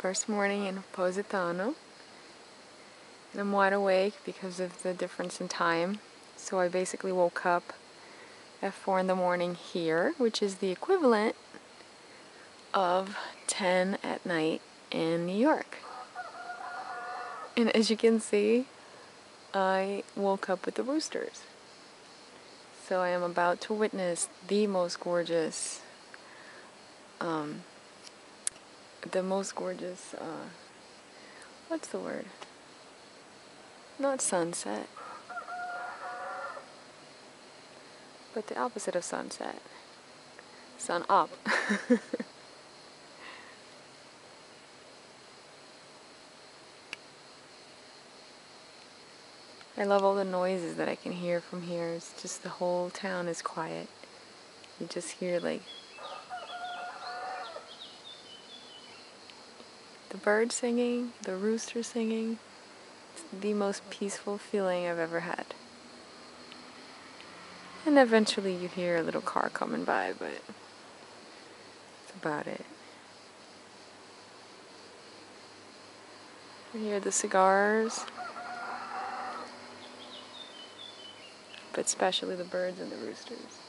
First morning in Positano. And I'm wide awake because of the difference in time. So I basically woke up at 4 in the morning here, which is the equivalent of 10 at night in New York. And as you can see, I woke up with the roosters. So I am about to witness the most gorgeous, what's the word? Not sunset, but the opposite of sunset. Sun up. I love all the noises that I can hear from here. It's just the whole town is quiet. You just hear like the birds singing, the rooster singing. It's the most peaceful feeling I've ever had. And eventually you hear a little car coming by, but that's about it. You hear the cigars, but especially the birds and the roosters.